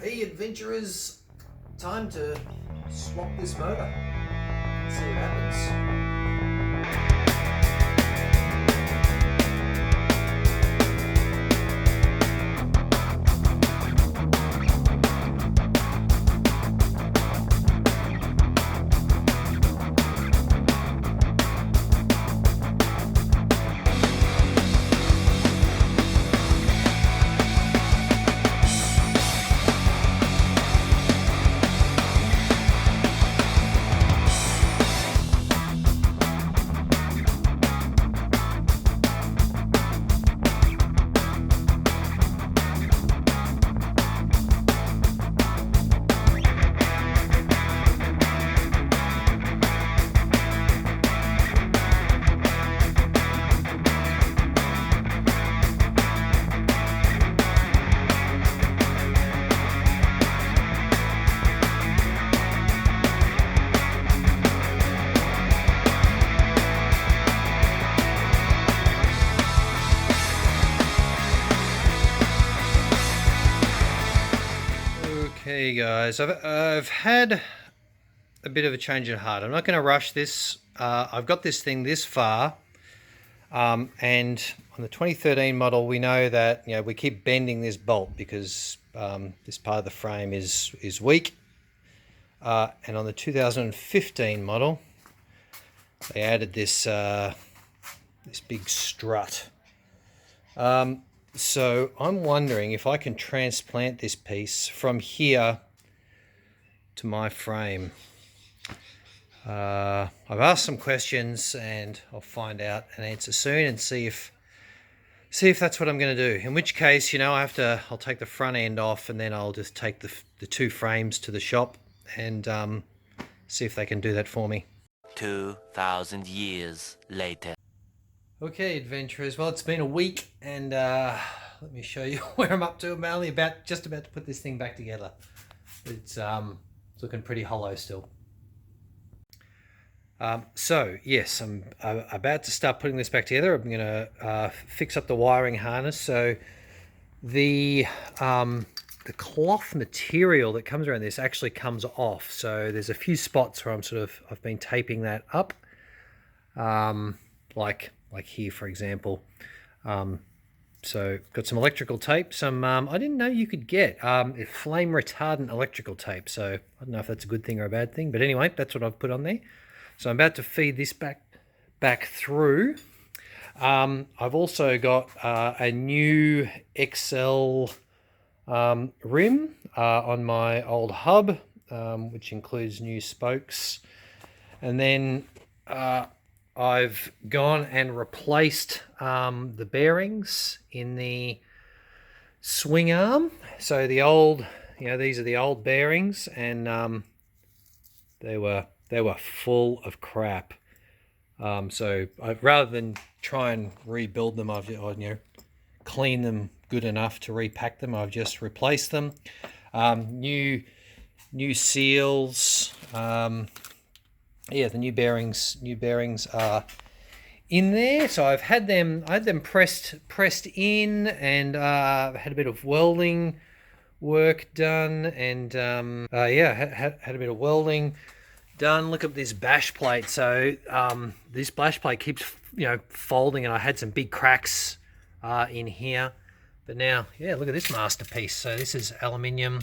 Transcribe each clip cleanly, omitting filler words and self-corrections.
Hey adventurers, time to swap this motor. See what happens. Okay guys, I've had a bit of a change of heart. I'm not going to rush this. I've got this thing this far, and on the 2013 model we know that we keep bending this bolt because this part of the frame is weak, and on the 2015 model they added this this big strut. So I'm wondering if I can transplant this piece from here to my frame. I've asked some questions and I'll find out an answer soon and see if that's what I'm going to do. In which case, I'll take the front end off and then I'll just take the two frames to the shop and see if they can do that for me. 2,000 years later. Okay, adventurers. Well, it's been a week, and let me show you where I'm up to. I'm only just about to put this thing back together. It's looking pretty hollow still. So yes, I'm about to start putting this back together. I'm going to fix up the wiring harness. So the cloth material that comes around this actually comes off. So there's a few spots where I've been taping that up, like here, for example. So got some electrical tape, some I didn't know you could get flame retardant electrical tape. So I don't know if that's a good thing or a bad thing, but anyway, that's what I've put on there. So I'm about to feed this back through. I've also got a new XL rim on my old hub, which includes new spokes, and then I've gone and replaced the bearings in the swing arm. So the old, these are the old bearings, and they were full of crap. So rather than try and rebuild them, I've cleaned them good enough to repack them. I've just replaced them. New seals. Yeah, the new bearings are in there. So I had them pressed in, and had a bit of welding work done, and had a bit of welding done. Look at this bash plate. So this bash plate keeps folding, and I had some big cracks in here. But now, yeah, look at this masterpiece. So this is aluminium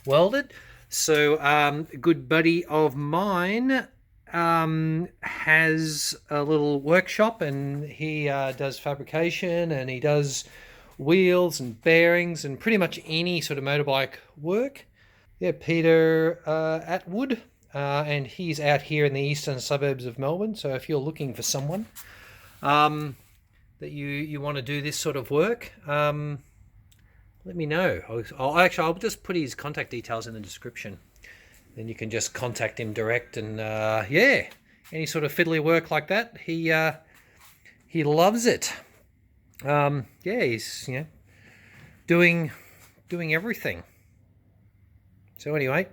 welded. So a good buddy of mine has a little workshop, and he does fabrication, and he does wheels and bearings and pretty much any sort of motorbike work. Yeah, Peter Atwood, and he's out here in the eastern suburbs of Melbourne. So if you're looking for someone that you want to do this sort of work, let me know. I'll just put his contact details in the description. Then you can just contact him direct, and any sort of fiddly work like that, he loves it. He's doing everything. So anyway,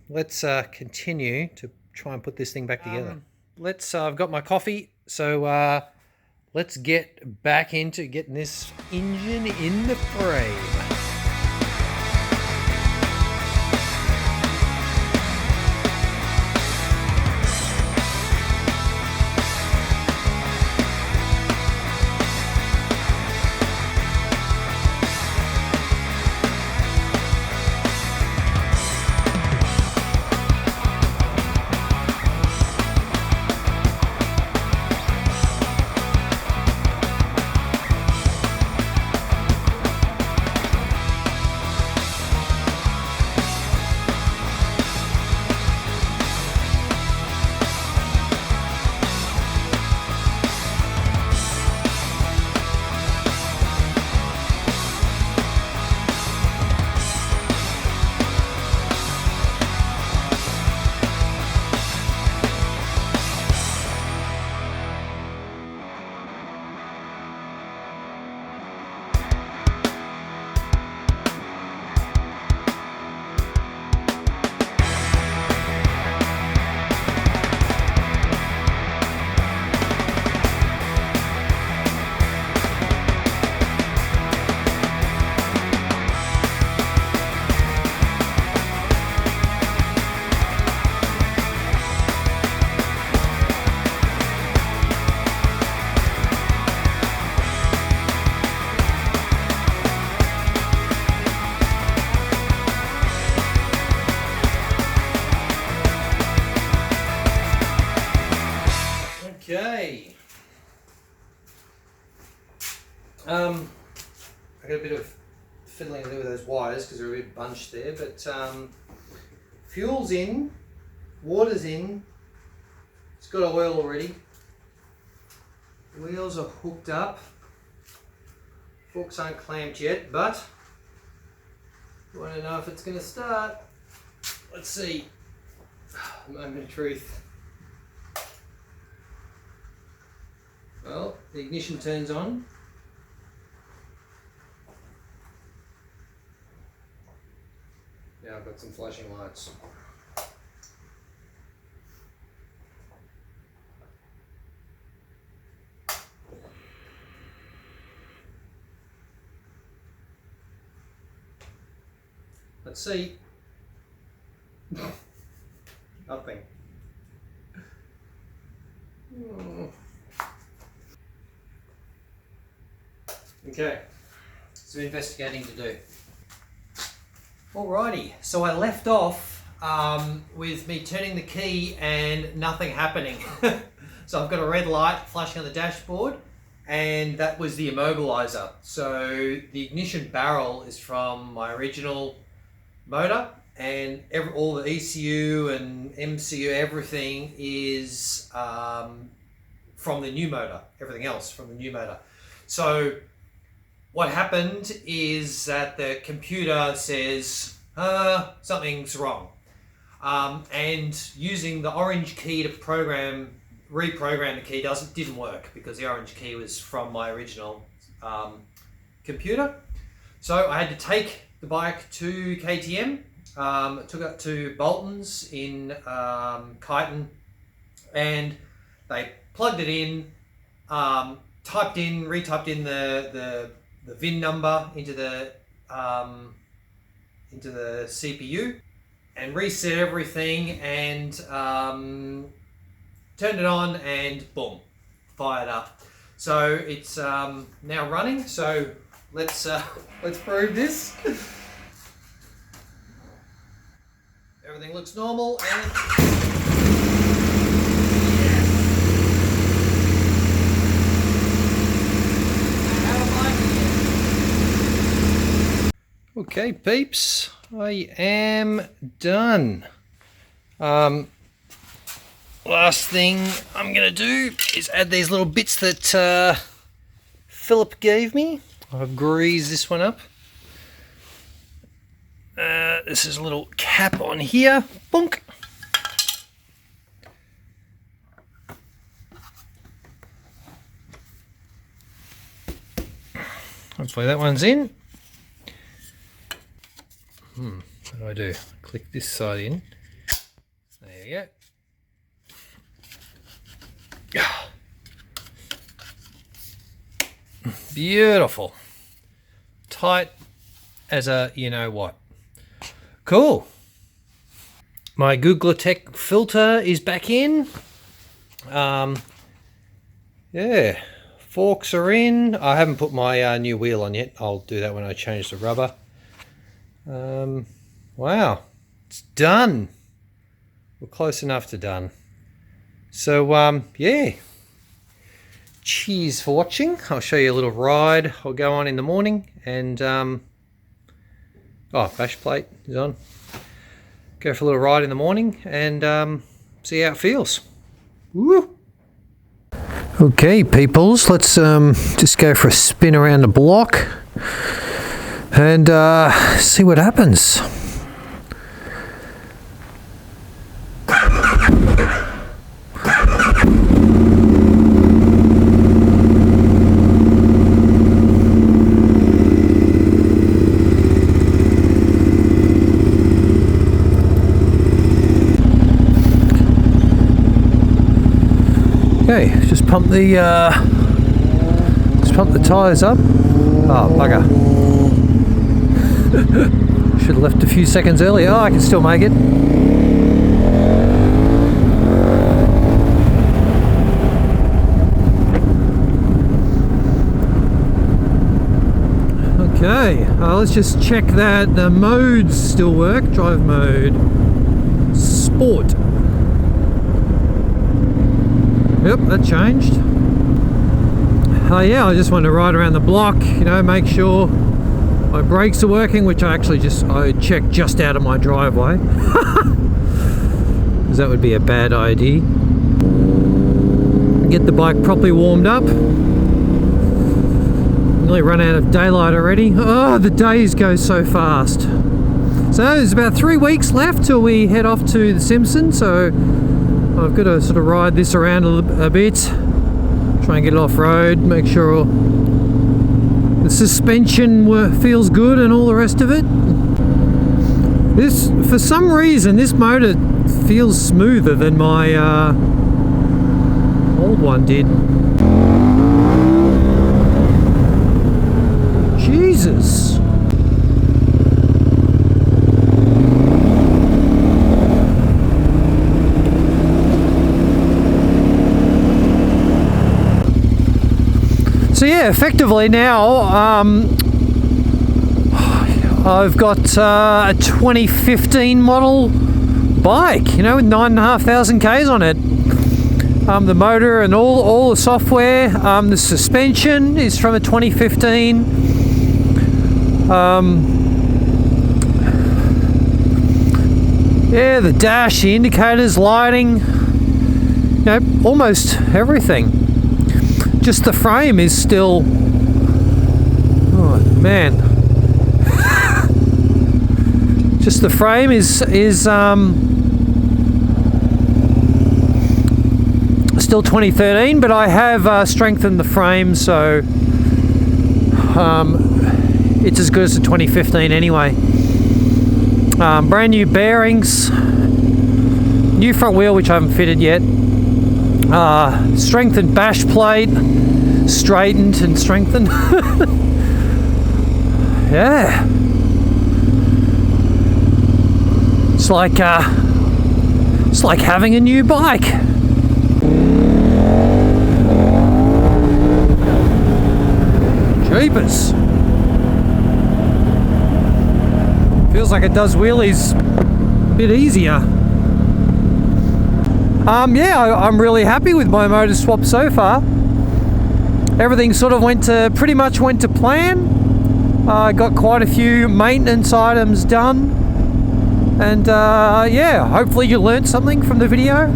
let's continue to try and put this thing back together. I've got my coffee, so let's get back into getting this engine in the frame. got a bit of fiddling to do with those wires because they're a bit bunched there, but fuel's in, water's in, it's got oil already, wheels are hooked up, forks aren't clamped yet, but you want to know if it's going to start. Let's see. Moment of truth. Well, the ignition turns on. Now I've got some flashing lights. Let's see. Nothing. Okay, some investigating to do. Alrighty, so I left off with me turning the key and nothing happening. So I've got a red light flashing on the dashboard, and that was the immobilizer. So the ignition barrel is from my original motor, and all the ECU and MCU, everything is from the new motor, everything else from the new motor. So what happened is that the computer says something's wrong, and using the orange key to reprogram the key didn't work because the orange key was from my original computer. So I had to take the bike to KTM. Took it to Bolton's in Kyneton, and they plugged it in, retyped in the VIN number into the CPU, and reset everything, and turned it on, and boom, fired up. So it's now running. So let's prove this. Everything looks normal, and okay, peeps, I am done. Last thing I'm gonna do is add these little bits that Philip gave me. I've greased this one up. This is a little cap on here. Bonk. Hopefully that one's in. What do I do? Click this side in. There you go. Beautiful. Tight as a you know what. Cool. My Googletech filter is back in. Yeah, forks are in. I haven't put my new wheel on yet. I'll do that when I change the rubber. Wow, it's done. We're close enough to done. So yeah. Cheers for watching. I'll show you a little ride I'll go on in the morning, and bash plate is on. Go for a little ride in the morning and see how it feels. Woo! Okay, peoples, let's just go for a spin around the block and see what happens. Okay, just pump the tyres up. Oh, bugger. Should have left a few seconds earlier. Oh, I can still make it. Okay, let's just check that the modes still work. Drive mode, sport. Yep, that changed. Yeah, I just wanted to ride around the block, you know, make sure My brakes are working, which I checked just out of my driveway. Because that would be a bad idea. Get the bike properly warmed up. Nearly run out of daylight already. Oh, the days go so fast. So there's about 3 weeks left till we head off to the Simpsons. So I've got to sort of ride this around a bit. Try and get it off road. Make sure the suspension feels good and all the rest of it. For some reason, this motor feels smoother than my old one did. Jesus. So yeah, effectively now, I've got a 2015 model bike, you know, with 9,500 Ks on it. The motor and all the software, the suspension is from a 2015. Yeah, the dash, the indicators, lighting, you know, almost everything. Just the frame is still, oh man. Just the frame is still 2013, but I have strengthened the frame, so it's as good as the 2015 anyway. Brand new bearings, new front wheel which I haven't fitted yet, strengthened bash plate, straightened and strengthened. Yeah. It's like having a new bike. Jeepers. Feels like it does wheelies a bit easier. Yeah, I'm really happy with my motor swap so far. Everything sort of pretty much went to plan. I got quite a few maintenance items done. And yeah, hopefully you learned something from the video.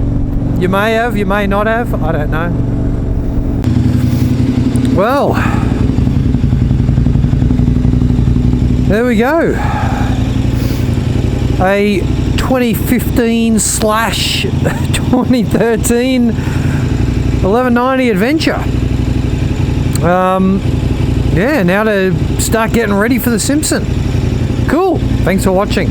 You may have, you may not have, I don't know. Well, there we go. A 2015/2013 1190 Adventure. Yeah, now to start getting ready for the Simpson. Cool. Thanks for watching.